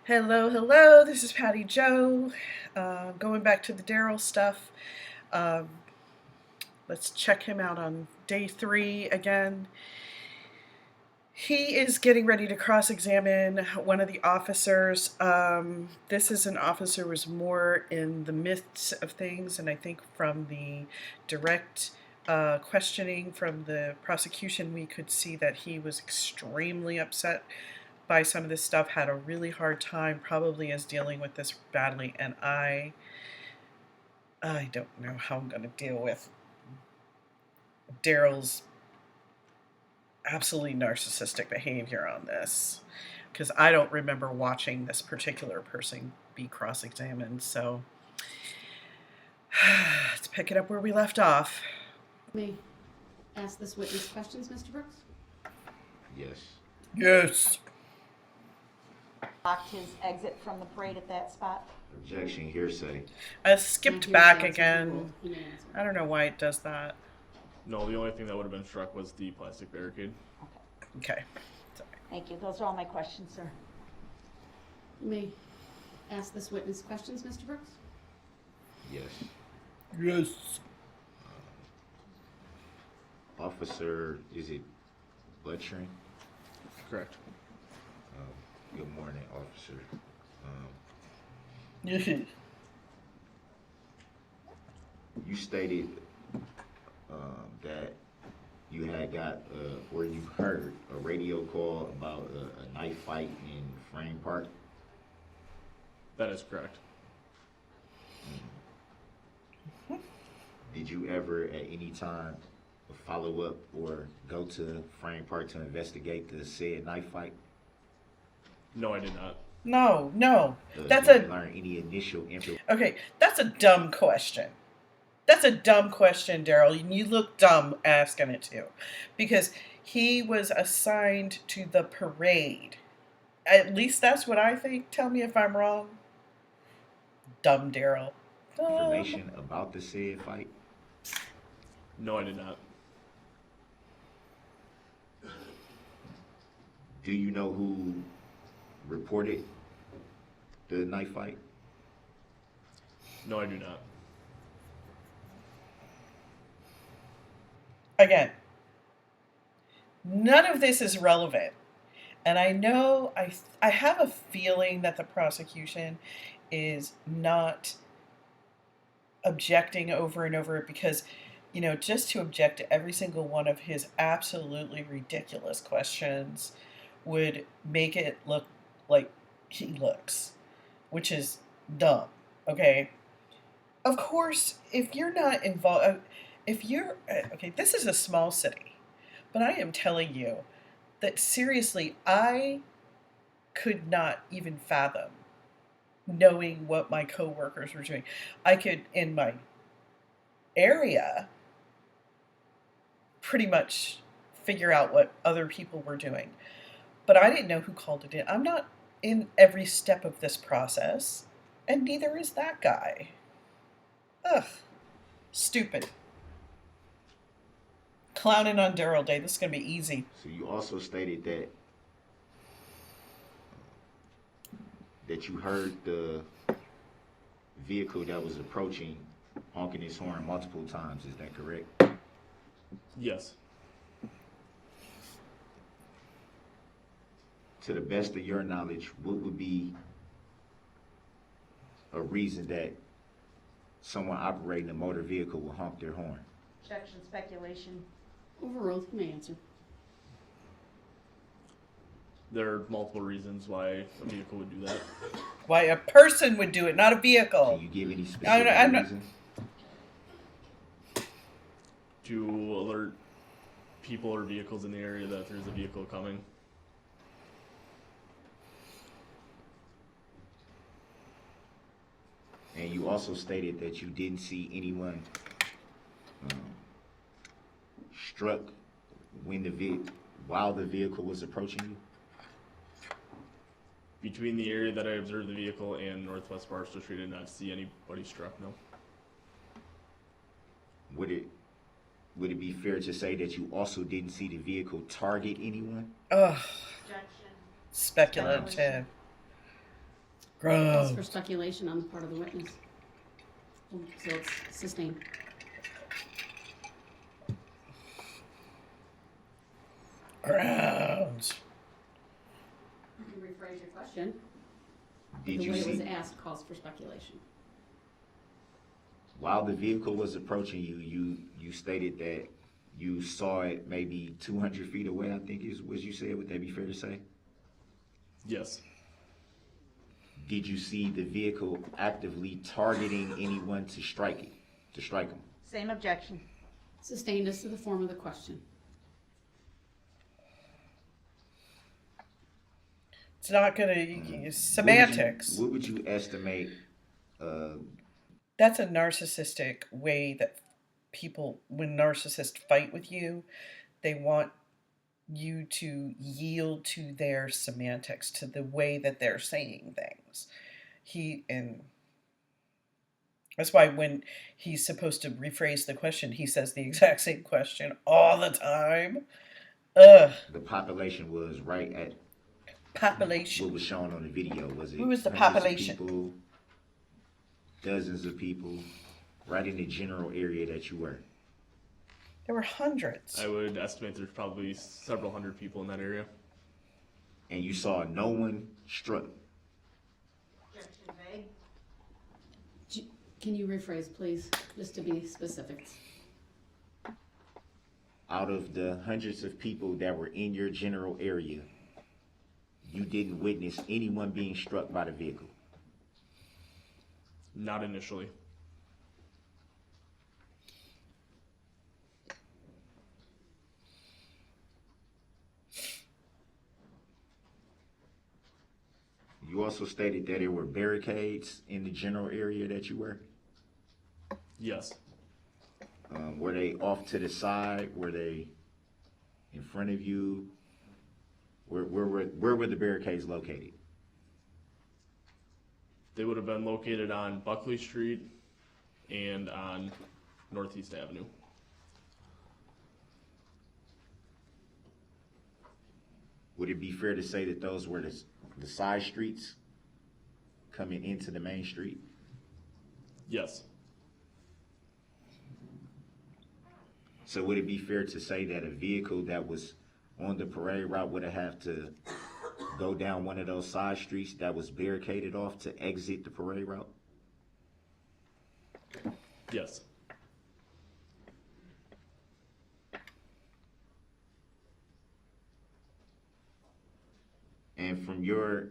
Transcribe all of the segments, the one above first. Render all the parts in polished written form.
Hello, hello. This is Patty Joe. Going back to the Durl stuff. Um, let's check him out on day 3 again. He is getting ready to cross-examine one of the officers. This is an officer who was more in the midst of things, and I think from the direct questioning from the prosecution, we could see that he was extremely upset by some of this stuff, had a really hard time probably as dealing with this badly, and I don't know how I'm going to deal with Daryl's absolutely narcissistic behavior on this, because I don't remember watching this particular person be cross-examined. So let's pick it up where we left off. May ask this witness questions, Mr. Brooks? Yes. Yes. Blocked his exit from the parade at that spot. Objection, hearsay. I skipped back again. I don't know why it does that. No, the only thing that would have been struck was the plastic barricade. Okay. Sorry. Thank you. Those are all my questions, sir. May ask this witness questions, Mr. Brooks? Yes. Yes. Officer, is it Butchering? Correct. Good morning, officer. You stated that you had got, or you heard a radio call about a knife fight in Frame Park. That is correct. Did you ever at any time follow up or go to Frame Park to investigate the said knife fight? No, I did not. No. That's Did a you learn any initial info? okay. That's a dumb question. That's a dumb question, Daryl. And you look dumb asking it too, because he was assigned to the parade. At least that's what I think. Tell me if I'm wrong. Dumb Daryl. Information about the said fight? No, I did not. Do you know who reported the knife fight? No, I do not. Again, none of this is relevant. And I know I have a feeling that the prosecution is not objecting over and over because, just to object to every single one of his absolutely ridiculous questions would make it look like he looks, which is dumb, okay? Of course, if you're not involved, okay, this is a small city, but I am telling you that seriously, I could not even fathom knowing what my coworkers were doing. I could, in my area, pretty much figure out what other people were doing. But I didn't know who called it in. I'm not in every step of this process, and neither is that guy. Ugh. Stupid. Clowning on Durl Day. This is going to be easy. So you also stated that you heard the vehicle that was approaching honking its horn multiple times. Is that correct? Yes. To the best of your knowledge, what would be a reason that someone operating a motor vehicle will honk their horn? Objection, speculation. Overruled. You may answer. There are multiple reasons why a vehicle would do that. Why a person would do it, not a vehicle. Can you give any specific I'm not- reason? To alert people or vehicles in the area that there's a vehicle coming. And you also stated that you didn't see anyone struck while the vehicle was approaching you? Between the area that I observed the vehicle and Northwest Barstow Street, I did not see anybody struck, no. Would it be fair to say that you also didn't see the vehicle target anyone? Ugh. Objection. Speculative. Calls for Groans. speculation on the part of the witness. So it's sustained. Groans. You can rephrase your question. Did The you way it was see, asked calls for speculation. while the vehicle was approaching you, you stated that you saw it maybe 200 feet away, I think is what you said. Would that be fair to say? Yes. Did you see the vehicle actively targeting anyone to strike them? Same objection. Sustained as to the form of the question. It's not gonna semantics. What would you estimate? That's a narcissistic way that people, when narcissists fight with you, they want you to yield to their semantics, to the way that they're saying things. And that's why when he's supposed to rephrase the question, he says the exact same question all the time. Ugh. The population was right at Population. what was shown on the video. Was it Who was the hundreds of population? people, dozens of people, right in the general area that you were? There were hundreds. I would estimate there's probably several hundred people in that area. And you saw no one struck. Objection vague. Can you rephrase, please, just to be specific? Out of the hundreds of people that were in your general area, you didn't witness anyone being struck by the vehicle. Not initially. You also stated that there were barricades in the general area that you were. Yes. Were they off to the side? Were they in front of you? Where were the barricades located? They would have been located on Buckley Street and on Northeast Avenue. Would it be fair to say that those were the side streets coming into the main street? Yes. So would it be fair to say that a vehicle that was on the parade route would have to go down one of those side streets that was barricaded off to exit the parade route? Yes. And from your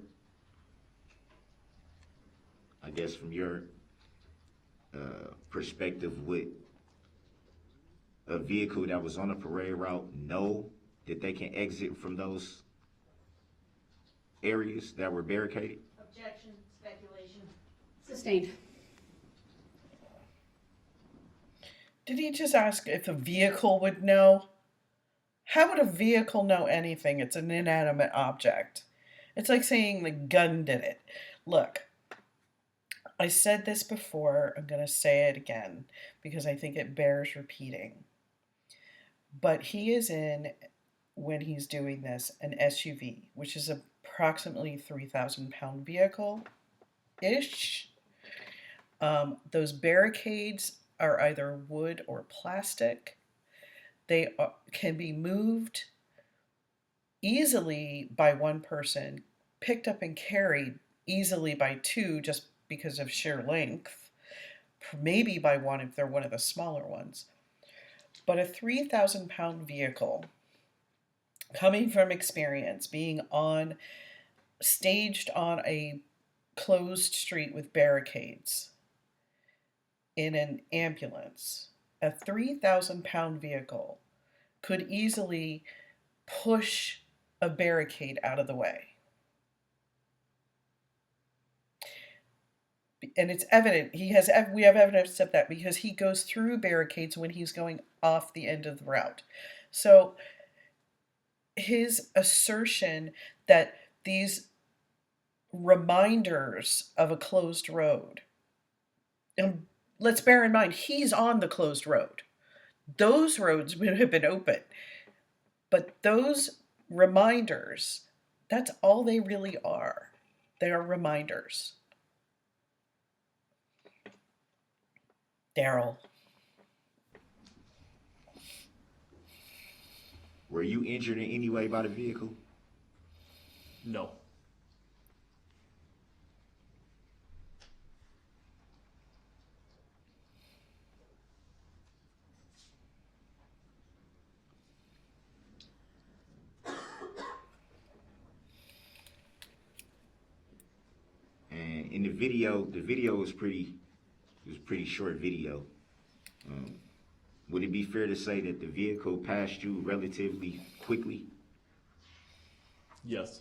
perspective, would a vehicle that was on a parade route know that they can exit from those areas that were barricaded? Objection, speculation. Sustained. Did he just ask if a vehicle would know? How would a vehicle know anything? It's an inanimate object. It's like saying the gun did it. Look, I said this before. I'm going to say it again because I think it bears repeating. But he is in, when he's doing this, an SUV, which is approximately 3,000-pound vehicle-ish. Those barricades are either wood or plastic. They can be moved easily by one person, picked up and carried easily by two just because of sheer length, maybe by one if they're one of the smaller ones. But a 3,000-pound vehicle, coming from experience, being staged on a closed street with barricades in an ambulance, a 3,000-pound vehicle could easily push a barricade out of the way. And it's evident, we have evidence of that because he goes through barricades when he's going off the end of the route. So his assertion that these reminders of a closed road, and let's bear in mind, he's on the closed road. Those roads would have been open. But those reminders, that's all they really are. They are reminders. Daryl. Were you injured in any way by the vehicle? No. And in the video was pretty short video. Would it be fair to say that the vehicle passed you relatively quickly? Yes.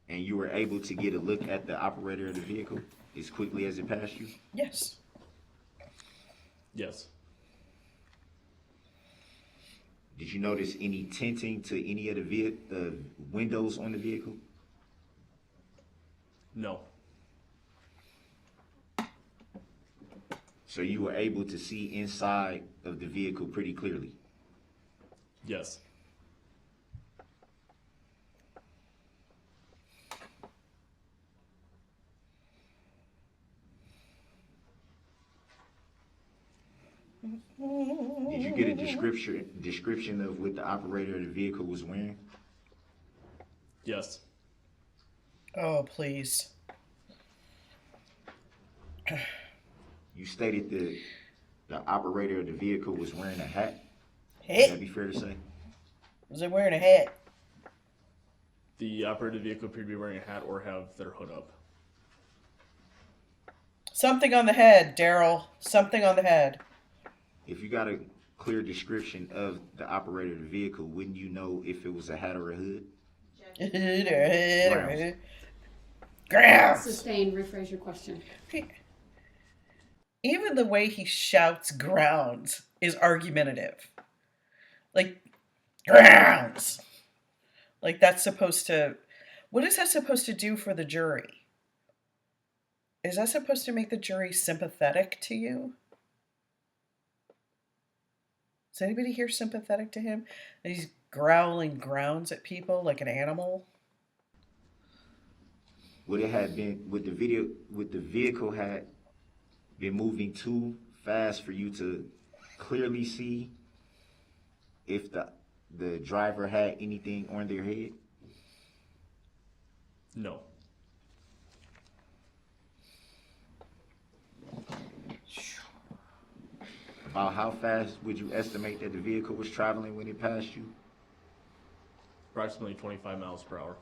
And you were able to get a look at the operator of the vehicle as quickly as it passed you? Yes. Yes. Did you notice any tinting to any of the windows on the vehicle? No. So you were able to see inside of the vehicle pretty clearly? Yes. Did you get a description of what the operator of the vehicle was wearing? Yes. Oh, please. You stated that the operator of the vehicle was wearing a hat. Would Hey, that be fair to say? was it wearing a hat? The operator of the vehicle appeared to be wearing a hat or have their hood up. Something on the head, Daryl. Something on the head. If you got a clear description of the operator of the vehicle, wouldn't you know if it was a hat or a hood? Grounds. Sustained, rephrase your question. Even the way he shouts grounds is argumentative. Like, grounds. Like, that's supposed to... What is that supposed to do for the jury? Is that supposed to make the jury sympathetic to you? Is anybody here sympathetic to him? And he's growling grounds at people like an animal? Would the vehicle had been moving too fast for you to clearly see if the driver had anything on their head? No. About how fast would you estimate that the vehicle was traveling when it passed you? Approximately 25 miles per hour.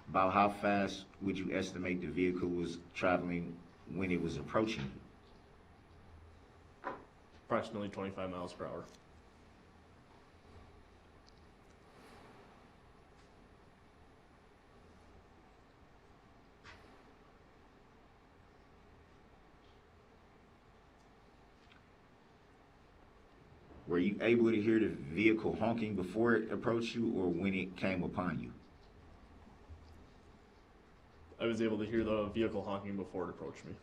About how fast would you estimate the vehicle was traveling when it was approaching you? Approximately 25 miles per hour. Were you able to hear the vehicle honking before it approached you or when it came upon you? I was able to hear the vehicle honking before it approached me.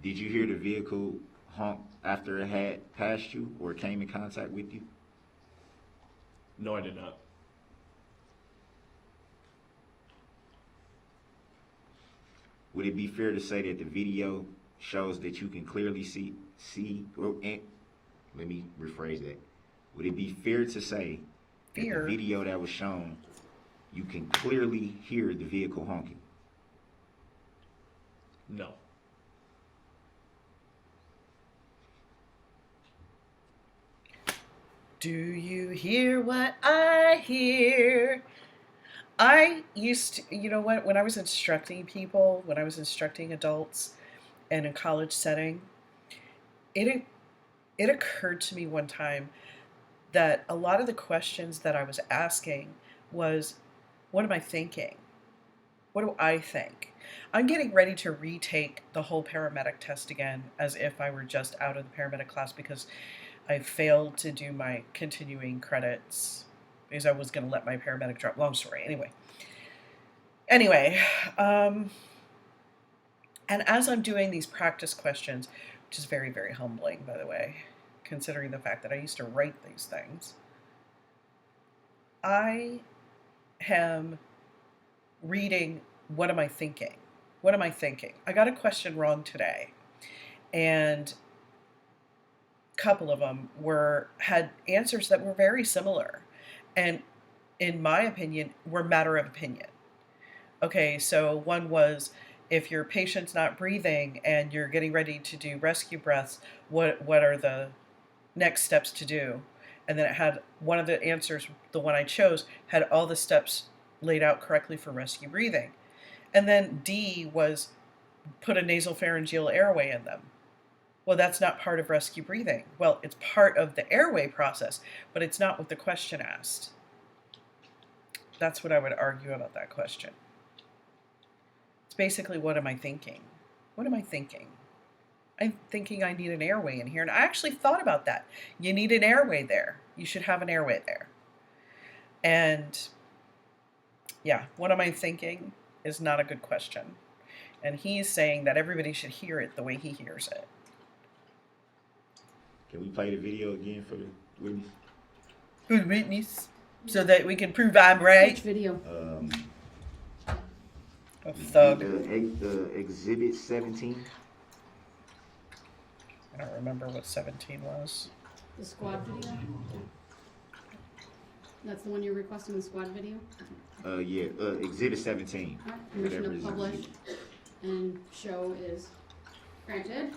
Did you hear the vehicle honk after it had passed you or came in contact with you? No, I did not. Would it be fair to say that the video shows that you can clearly let me rephrase that. Would it be fair to say that the video that was shown, you can clearly hear the vehicle honking? No. Do you hear what I hear? I used to, you know what, when I was instructing people, when I was instructing adults in a college setting, it occurred to me one time that a lot of the questions that I was asking was, what am I thinking? What do I think? I'm getting ready to retake the whole paramedic test again as if I were just out of the paramedic class because I failed to do my continuing credits because I was going to let my paramedic drop. Long story. Anyway, and as I'm doing these practice questions, which is very, very humbling, by the way, considering the fact that I used to write these things, I am reading, what am I thinking? what am I thinking? I got a question wrong today, and a couple of them had answers that were very similar, and in my opinion, were matter of opinion. Okay, so one was, if your patient's not breathing and you're getting ready to do rescue breaths, what are the next steps to do? And then it had one of the answers, the one I chose, had all the steps laid out correctly for rescue breathing. And then D was, put a nasopharyngeal airway in them. Well, that's not part of rescue breathing. Well, it's part of the airway process, but it's not what the question asked. That's what I would argue about that question. It's basically, what am I thinking? What am I thinking? I'm thinking I need an airway in here, and I actually thought about that. You need an airway there. You should have an airway there. And yeah, what am I thinking is not a good question. And he's saying that everybody should hear it the way he hears it. Can we play the video again for the witness? For the witness, so that we can prove I'm right. Which video? A thug. The exhibit 17. I don't remember what 17 was. The squad video? That's the one you're requesting, the squad video? Yeah, exhibit 17. All right, permission Whatever to is publish exhibit. and show is granted.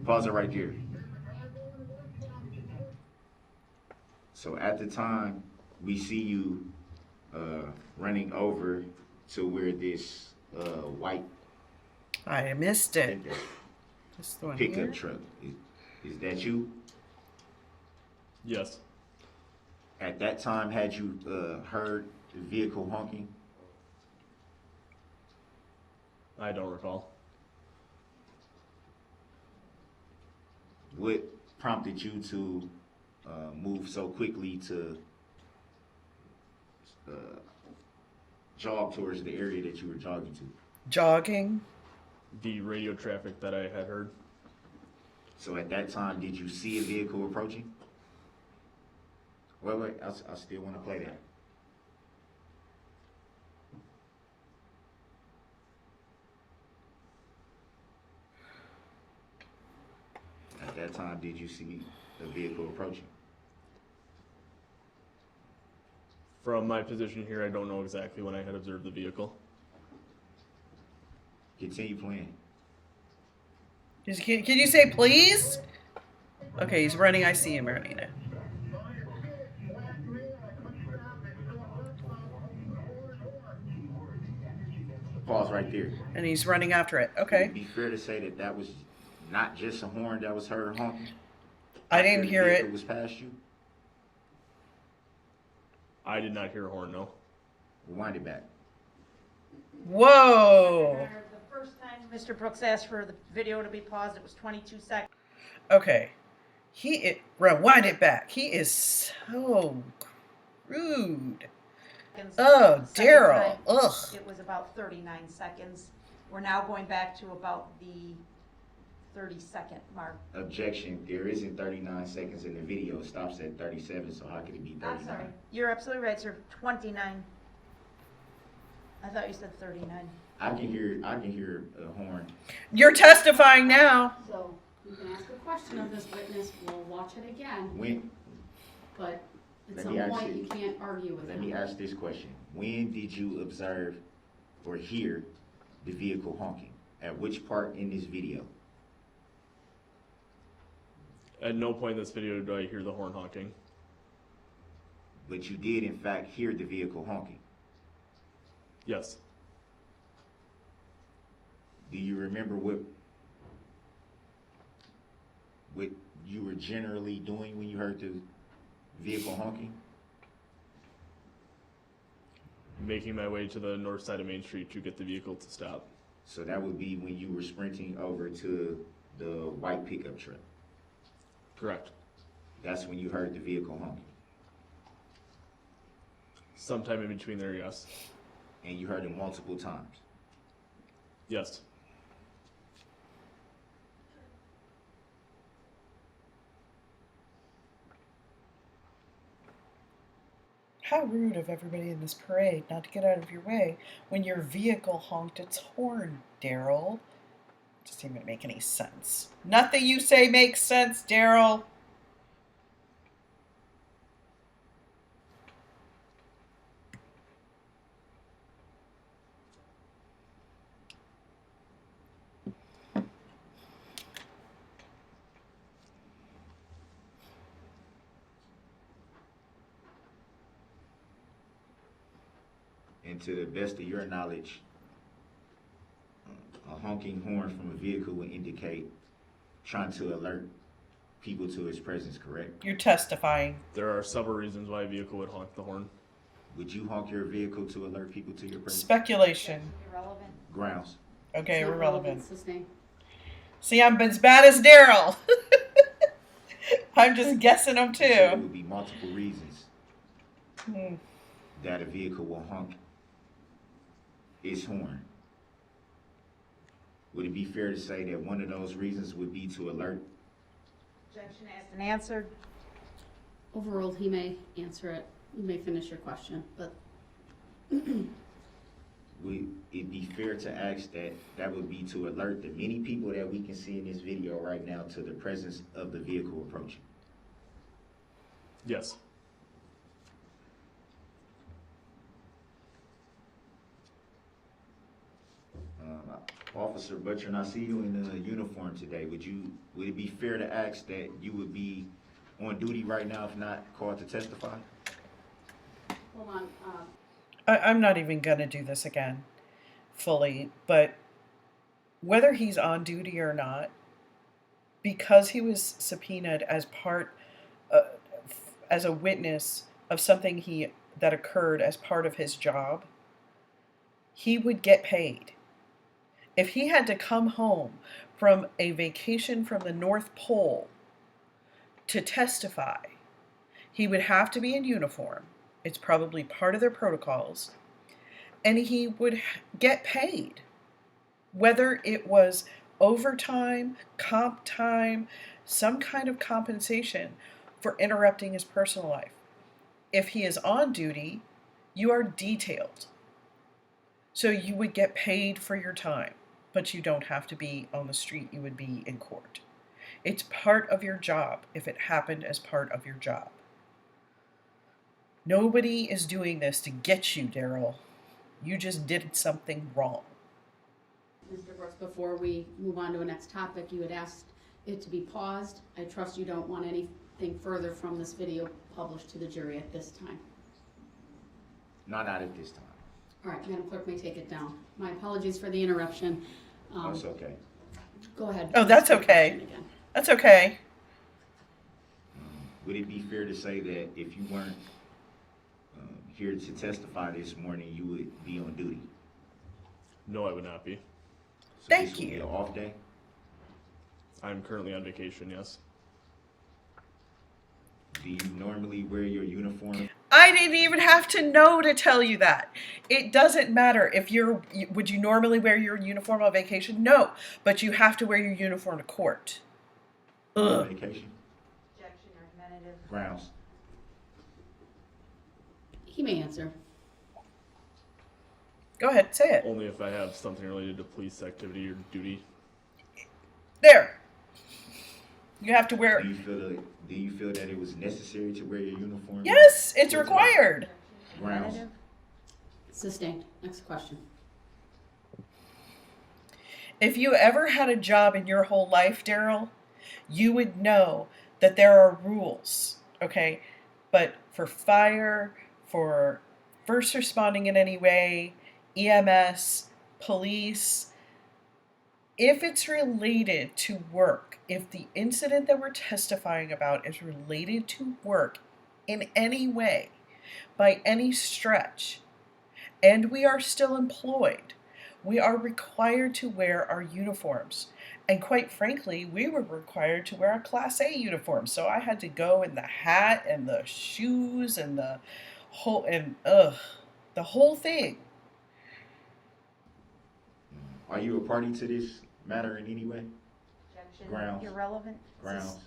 Pause it right there. So at the time, we see you running over to where this white I missed it. This the one here? pickup truck. Is that you? Yes. At that time, had you heard the vehicle honking? I don't recall. What prompted you to move so quickly to jog towards the area that you were jogging to? Jogging. The radio traffic that I had heard. So at that time, did you see a vehicle approaching? Wait, I still want to play that. At that time, did you see a vehicle approaching? From my position here, I don't know exactly when I had observed the vehicle. Continue playing. Can you say please? Okay, he's running. I see him running now. Pause right there. And he's running after it. Would Okay. it be fair to say that that was not just a horn that was heard honking? I didn't After the hear vehicle it. was past you? I did not hear a horn, no. Rewind it back. Whoa. The first time Mr. Brooks asked for the video to be paused, it was 22 seconds. Okay. Rewind it back. He is so rude. Oh, Second Daryl. time, Ugh. It was about 39 seconds. We're now going back to about the 30-second mark. Objection, there isn't 39 seconds in the video. It stops at 37, so how could it be 39? I'm sorry. You're absolutely right, sir. 29. I thought you said 39. I can hear a horn. You're testifying now. So you can ask a question of this witness, we'll watch it again, When, but at Let some me ask point you- you can't argue with let him. me ask this question. When did you observe or hear the vehicle honking? At which part in this video? At no point in this video do I hear the horn honking. But you did in fact hear the vehicle honking. Yes. Do you remember what you were generally doing when you heard the vehicle honking? Making my way to the north side of Main Street to get the vehicle to stop. So that would be when you were sprinting over to the white pickup truck. Correct. That's when you heard the vehicle honking. Sometime in between there, yes. And you heard it multiple times. Yes. How rude of everybody in this parade not to get out of your way when your vehicle honked its horn, Daryl. Doesn't even make any sense. Nothing you say makes sense, Daryl. And to the best of your knowledge, a honking horn from a vehicle would indicate trying to alert people to its presence, correct? You're testifying. There are several reasons why a vehicle would honk the horn. Would you honk your vehicle to alert people to your presence? Speculation. Irrelevant. Grounds. Okay, It's not irrelevant. Sustained. See, I'm as bad as Daryl. I'm just guessing them So there too. would be multiple reasons Hmm. that a vehicle will honk its horn. Would it be fair to say that one of those reasons would be to alert? Objection asked and answered. Overruled, he may answer it. You may finish your question, but Would it be fair to ask that that would be to alert the many people that we can see in this video right now to the presence of the vehicle approaching? Yes. Officer Butcher, and I see you in the uniform today. Would it be fair to ask that you would be on duty right now if not called to testify? hold on. I'm not even gonna do this again fully, but whether he's on duty or not, because he was subpoenaed as as a witness of something that occurred as part of his job, he would get paid. If he had to come home from a vacation from the North Pole to testify, he would have to be in uniform. It's probably part of their protocols. And he would get paid. Whether it was overtime, comp time, some kind of compensation for interrupting his personal life. If he is on duty, you are detailed. So you would get paid for your time, but you don't have to be on the street. You would be in court. It's part of your job if it happened as part of your job. Nobody is doing this to get you, Daryl. You just did something wrong. Mr. Brooks, before we move on to the next topic, you had asked it to be paused. I trust you don't want anything further from this video published to the jury at this time. Not at this time. All right, Madam Clerk may take it down. My apologies for the interruption. That's okay. Go ahead. Oh, that's Ask your okay. question again. That's okay. Would it be fair to say that if you weren't here to testify this morning, you would be on duty? No, I would not be. So Thank this would be you. an off day? I'm currently on vacation, yes. Do you normally wear your uniform? I didn't even have to know to tell you that. It doesn't matter if would you normally wear your uniform on vacation? No, but you have to wear your uniform to court. Ugh. Vacation? Objection argumentative. Grounds? He may answer. Go ahead, say it. Only if I have something related to police activity or duty. There. You have to wear. Do you feel that it was necessary to wear your uniform? Yes, it's required. Grounds? Argumentative. Sustained. Next question. If you ever had a job in your whole life, Daryl, you would know that there are rules, okay? But for fire, for first responding in any way, EMS, police, if it's related to work, if the incident that we're testifying about is related to work in any way, by any stretch, and we are still employed, We are required to wear our uniforms. And quite frankly, we were required to wear a Class A uniform. So I had to go in the hat and the shoes and the whole thing. Are you a party to this matter in any way? Objection. Grounds. Irrelevant. Grounds.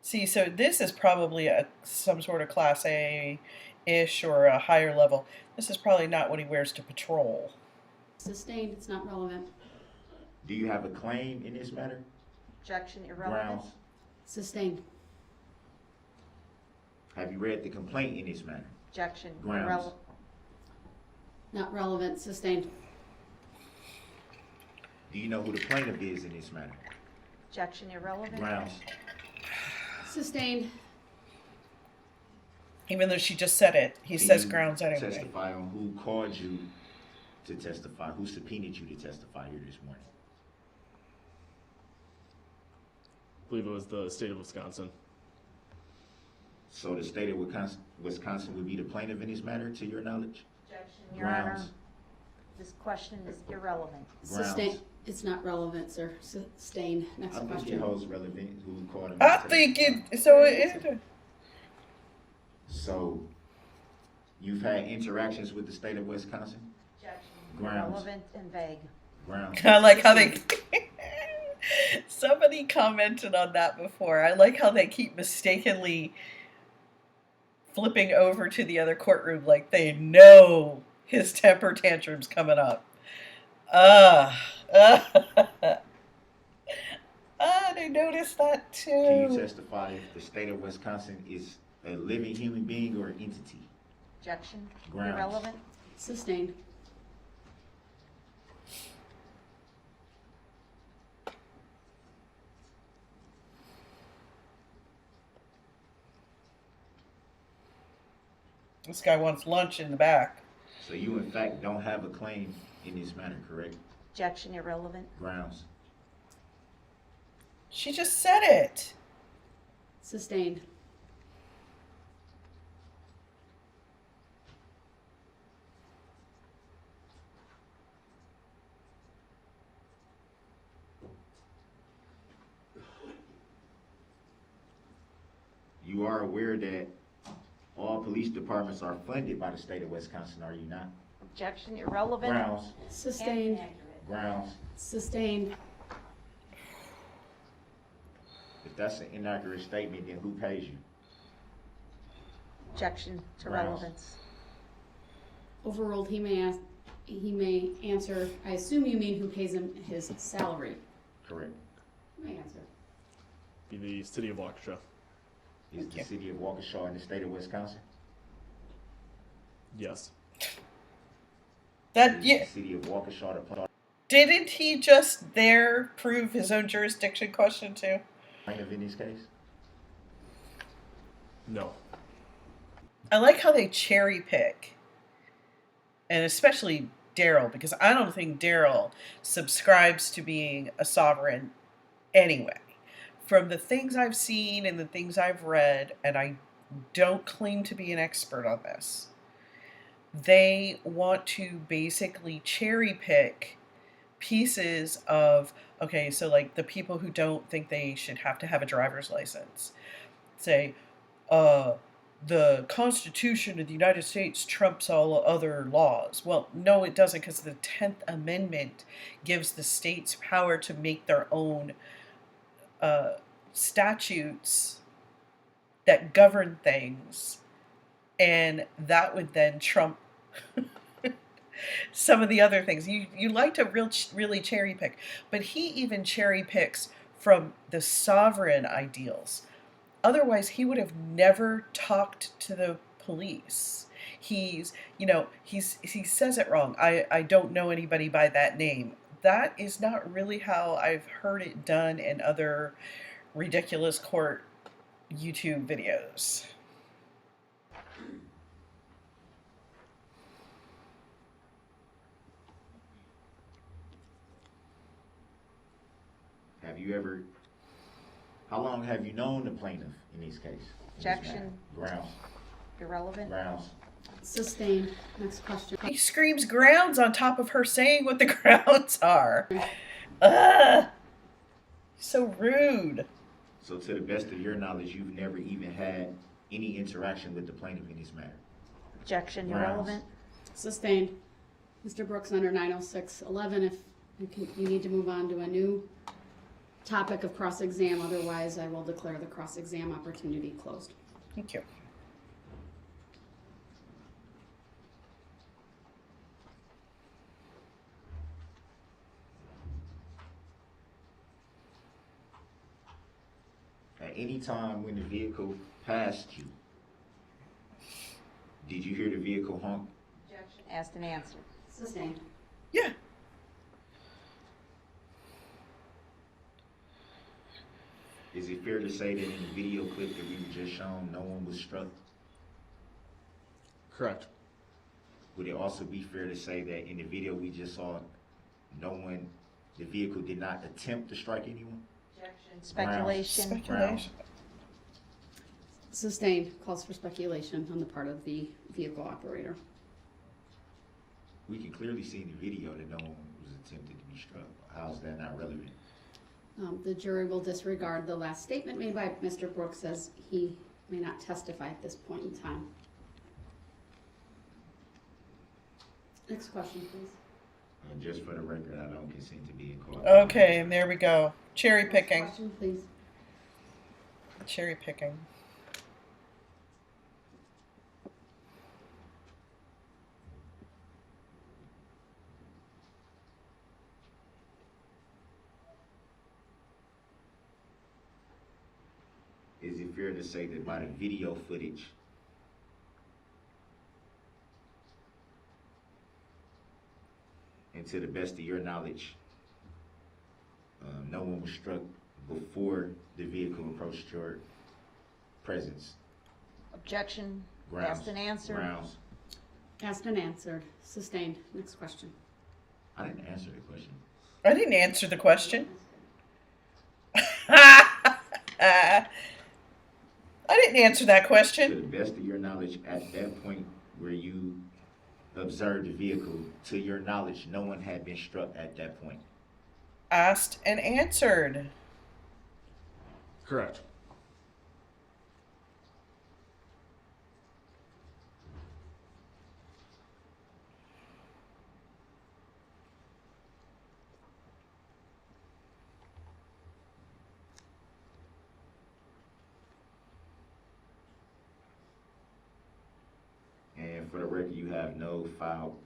See, so this is probably some sort of Class A-ish or a higher level. This is probably not what he wears to patrol. Sustained, it's not relevant. Do you have a claim in this matter? Objection. Irrelevant. Grounds. Sustained. Have you read the complaint in this matter? Objection. Grounds. Irrelevant. Not relevant. Sustained. Do you know who the plaintiff is in this matter? Objection. Irrelevant. Grounds. Sustained. Even though she just said it, he Can says you grounds anyway. Testify on who called you to testify, who subpoenaed you to testify here this morning. I believe it was the state of Wisconsin. So the state of Wisconsin would be the plaintiff in this matter, to your knowledge? Objection, Your Honor. Grounds. This question is irrelevant. Sustained. Grounds. It's not relevant, sir. Sustained. Next I think it question. holds relevant who called him. I to think testify. it. So it. So you've had interactions with the state of Wisconsin? Objection. Grounds. Irrelevant and vague. Grounds. I like how they. Somebody commented on that before. I like how they keep mistakenly flipping over to the other courtroom like they know his temper tantrum's coming up. I noticed that too. Can you testify if the state of Wisconsin is a living human being or entity? Objection. Grounds. Irrelevant. Sustained. This guy wants lunch in the back. So you in fact don't have a claim in this matter, correct? Objection. Irrelevant. Grounds. She just said it. Sustained. You are aware that all police departments are funded by the state of Wisconsin, are you not? Objection. Irrelevant. Grounds. And Sustained. inaccurate. Grounds. Sustained. If that's an inaccurate statement, then who pays you? Objection to Grounds. relevance. Overruled. He may answer. I assume you mean who pays him his salary. Correct. He may answer. Be the city of WAUKESHA. Is the city of WAUKESHA in the state of Wisconsin? Yes. That Is yeah. the city of WAUKESHA the Didn't he just there prove his own jurisdiction question too? plaintiff in this case? No. I like how they cherry pick, and especially Durl, because I don't think Durl subscribes to being a sovereign anyway. From the things I've seen and the things I've read, and I don't claim to be an expert on this, they want to basically cherry pick pieces of, okay, so like the people who don't think they should have to have a driver's license say, the Constitution of the United States trumps all other laws. Well, no, it doesn't, because the 10th Amendment gives the states power to make their own statutes that govern things, and that would then trump some of the other things. You like to really cherry pick, but he even cherry picks from the sovereign ideals. Otherwise, he would have never talked to the police. He says it wrong. I don't know anybody by that name. That is not really how I've heard it done in other ridiculous court YouTube videos. How long have you known the plaintiff in this case? In this Objection. matter? Grounds. Irrelevant. Grounds. Sustained. Next question. He screams grounds on top of her saying what the grounds are. Ugh! So rude. So to the best of your knowledge, you've never even had any interaction with the plaintiff in this matter? Objection, Grounds. irrelevant. Sustained. Mr. Brooks, under 906.11, if you need to move on to a new topic of cross-exam, otherwise I will declare the cross-exam opportunity closed. Thank you. At any time when the vehicle passed you, did you hear the vehicle honk? Objection. Asked and answered. Sustained. Yeah. Is it fair to say that in the video clip that we were just shown, no one was struck? Correct. Would it also be fair to say that in the video we just saw, the vehicle did not attempt to strike anyone? Objection. Speculation. Speculation. Sustained. Calls for speculation on the part of the vehicle operator. We can clearly see in the video that no one was attempted to be struck. How is that not relevant? The jury will disregard the last statement made by Mr. Brooks as he may not testify at this point in time. Next question, please. Just for the record, I don't consent to being called. Okay, and there we go. Cherry Next picking. question, please. Cherry picking. Is it fair to say that by the video footage, and to the best of your knowledge, no one was struck before the vehicle approached your presence? Objection. Grounds. Asked and answered. Grounds. Asked and answered. Sustained. Next question. I didn't answer the question. I didn't answer the question. I didn't answer that To question. the best of your knowledge, at that point where you observed the vehicle, to your knowledge, no one had been struck at that point. Asked and answered. Correct. And for the record, you have no filed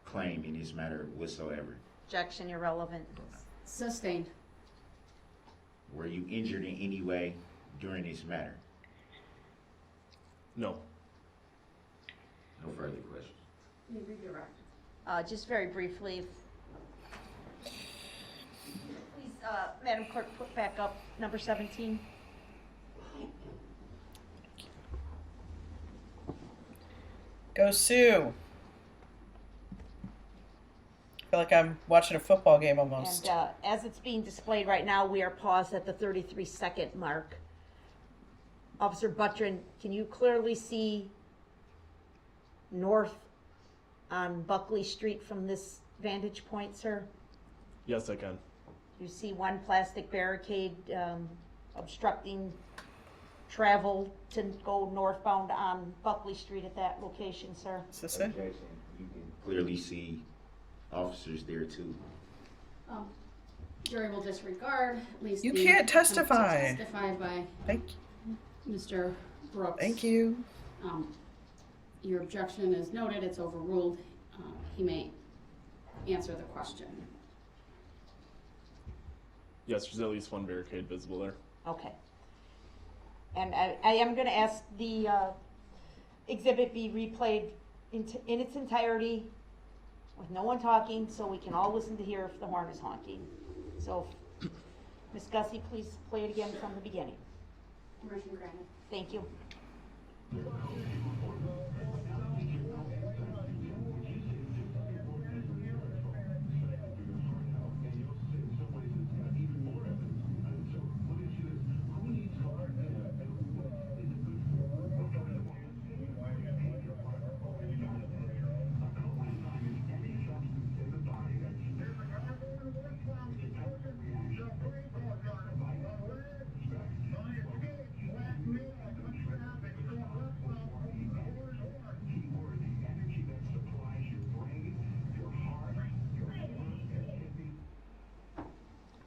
claim in this matter whatsoever. Objection, irrelevant. Sustained. Were you injured in any way during this matter? No. No further questions. Just very briefly, please, Madam Clerk, put back up number 17. Go Sue. I feel like I'm watching a football game almost. And as it's being displayed right now, we are paused at the 33-second mark. Officer Buttrin, can you clearly see north on Buckley Street from this vantage point, sir? Yes, I can. You see one plastic barricade obstructing travel to go northbound on Buckley Street at that location, sir? Is this it? Objection. You can clearly see officers there too. Jury will disregard at least You the can't attempt to testify. testify by Thank, Mr. Brooks. thank you. Your objection is noted, it's overruled. He may answer the question. Yes, there's at least one barricade visible there. Okay. And I am going to ask the exhibit be replayed in its entirety with no one talking, so we can all listen to hear if the horn is honking. So, Ms. Gussie, please play it again from the beginning. Permission granted. Thank you.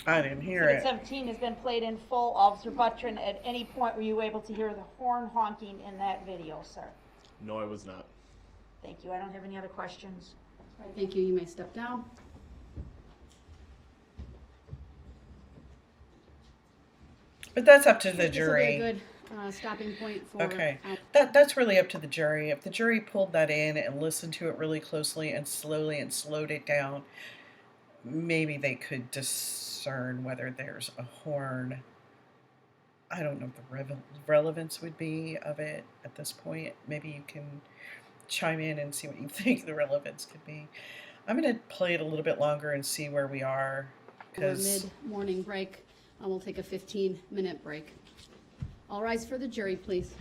I didn't hear Exhibit it. 17 has been played in full. Officer Buttrin, at any point were you able to hear the horn honking in that video, sir? No, I was not. Thank you. I don't have any other questions. All right, thank you. You may step down. But that's up to the This will be a jury. good stopping point for. Okay. That's really up to the jury. If the jury pulled that in and listened to it really closely and slowly and slowed it down, maybe they could discern whether there's a horn. I don't know what the relevance would be of it at this point. Maybe you can chime in and see what you think the relevance could be. I'm going to play it a little bit longer and see where we are. Or mid-morning break. We'll take a 15-minute break. All rise for the jury, please.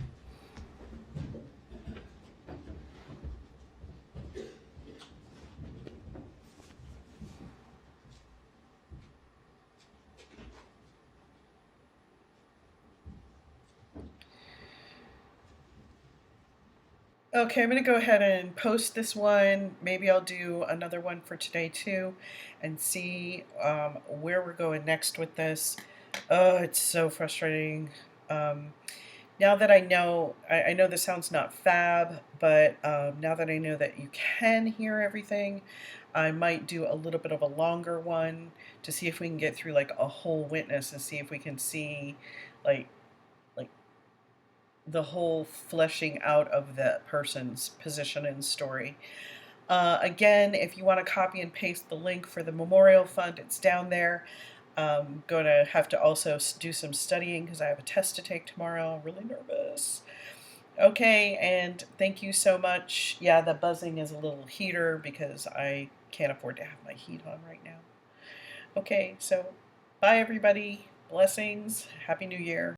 Okay, I'm going to go ahead and post this one. Maybe I'll do another one for today too and see where we're going next with this. Oh, it's so frustrating. Now that I know, I know this sounds not fab, but now that I know that you can hear everything, I might do a little bit of a longer one to see if we can get through like a whole witness and see if we can see like the whole fleshing out of the person's position and story. Again, if you want to copy and paste the link for the memorial fund, it's down there. I'm going to have to also do some studying because I have a test to take tomorrow. I'm really nervous. Okay, and thank you so much. Yeah, the buzzing is a little heater because I can't afford to have my heat on right now. Okay, so bye everybody. Blessings. Happy New Year.